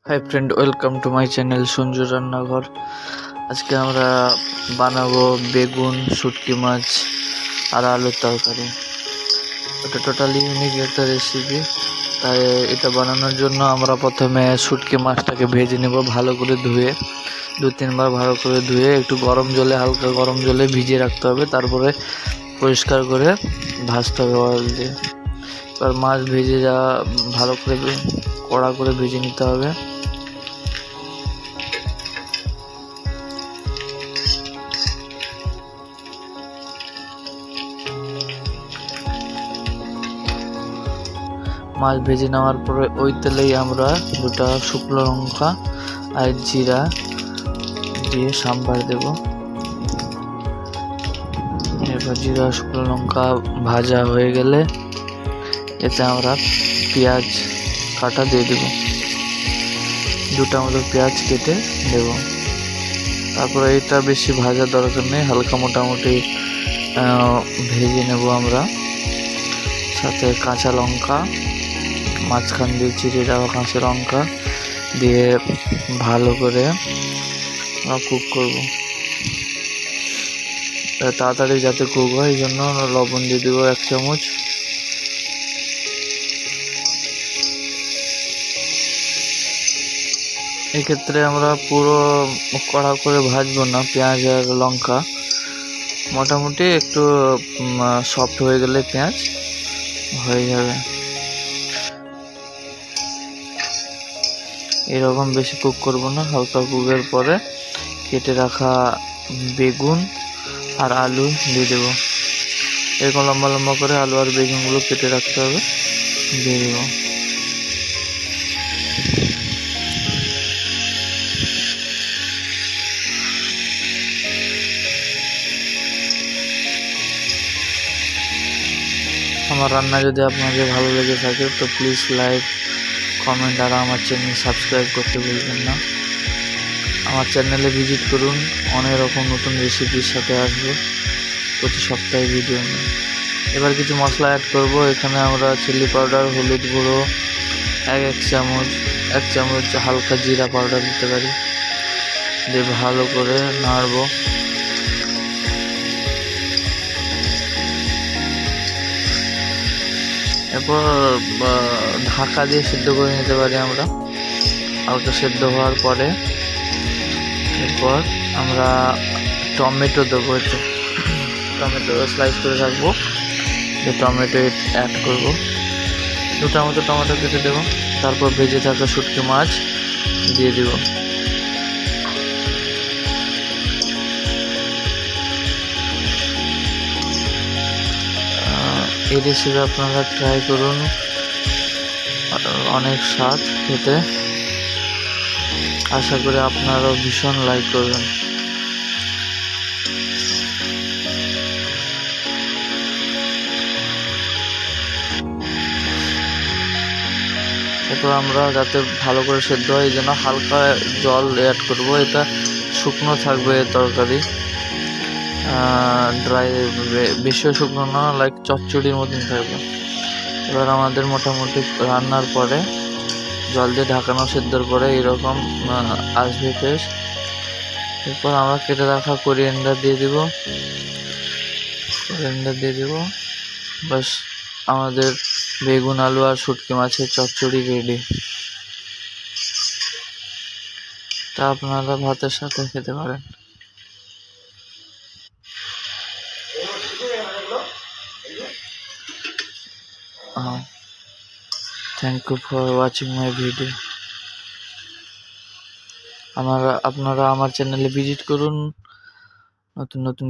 Hi friend, welcome to my channel Sanju রান্নাঘর। আজকে আমরা বানাবো বেগুন, শুটকি মাছ আর আলুর তরকারি। এটা টোটালি ইউনিক একটা রেসিপি। তাই এটা বানানোর জন্য আমরা প্রথমে শুটকি মাছটাকে ভেজে নেব ভালো করে ধুয়ে, 2-3 বার ভালো করে ধুয়ে একটু গরম জলে, হালকা গরম জলে ভিজিয়ে রাখতে হবে। তারপরে পরিষ্কার করে ভাজতে হবে অয়েল দিয়ে। এবার মাছ ভেজে যাওয়া ভালো করে কড়া করে ভেজে নিতে হবে। মাছ ভেজে নেওয়ার পরে ওই তেলেই আমরা 2টা শুকনো লঙ্কা আর জিরা দিয়ে সাম্বার দেব। এবার জিরা শুকনো লঙ্কা ভাজা হয়ে গেলে এতে আমরা পেঁয়াজ কাটা দিয়ে দেব। 2টা মতো পেঁয়াজ কেটে দেব। তারপরে এটা বেশি ভাজার দরকার নেই, হালকা মোটামুটি ভেজে নেব আমরা। সাথে কাঁচা লঙ্কা, মাঝখান দিয়ে চিড়ে দেওয়া কাঁচা লঙ্কা দিয়ে ভালো করে কুক করব। তাড়াতাড়ি যাতে কুক হয় এই জন্য লবণ দিয়ে দেবো 1 চামচ। এক্ষেত্রে আমরা পুরো কড়া করে ভাজবো না, পেঁয়াজ আর লঙ্কা মোটামুটি একটু সফট হয়ে গেলে পেঁয়াজ হয়ে যাবে। এরকম বেশি কুক করবো না, হালকা কুকের পরে কেটে রাখা বেগুন আর আলু দিয়ে দেবো। এরকম লম্বা লম্বা করে আলু আর বেগুনগুলো কেটে রাখতে হবে, দিয়ে দেবো। আমার রান্না যদি আপনাদের ভালো লেগে থাকে তো প্লিজ লাইক, কমেন্ট আর আমার চ্যানেল সাবস্ক্রাইব করতে ভুলবেন না। আমার চ্যানেলে ভিজিট করুন, অনেক রকম নতুন রেসিপির সাথে আসবো প্রতি সপ্তাহে ভিডিও নিয়ে। এবার কিছু মশলা অ্যাড করব। এখানে আমরা চিলি পাউডার, হলুদ গুঁড়ো 1 চামচ, 1 চামচ হালকা জিরা পাউডার দিতে পারি, দিয়ে ভালো করে নাড়ব। এরপর ঢাকা দিয়ে সিদ্ধ করে নিতে পারি আমরা। হালকা সেদ্ধ হওয়ার পরে এরপর আমরা টমেটো দেবো। টমেটো স্লাইস করে রাখবো, টমেটো অ্যাড করবো। 2টা মতো টমেটো কেটে দেবো। তারপর ভেজে থাকা শুটকি মাছ দিয়ে দেব। এই রেসিপি আপনারা ট্রাই করুন, অনেক স্বাদ খেতে। আশা করি আপনারাও ভীষণ লাইক করবেন। এরপর আমরা যাতে ভালো করে সেদ্ধ হয় এই জন্য হালকা জল অ্যাড করব। এটা শুকনো থাকবে তরকারি, ড্রাই, বেশিও শুকনো না, লাইক চচ্চড়ির মতন থাকবে। এবার আমাদের মোটামুটি রান্নার পরে জল দিয়ে ঢাকানো সেদ্ধর পরে এরকম আসবে টেস্ট। এরপর আমরা কেটে রাখা কোরিয়ান্ডার দিয়ে দিব। বাস, আমাদের বেগুন, আলু আর শুটকি মাছের চচ্চড়ি রেডি। তা আপনারা ভাতের সাথে খেতে পারেন। Thank you for watching my video. আপনারা আমার চ্যানেলে ভিজিট করুন, নতুন নতুন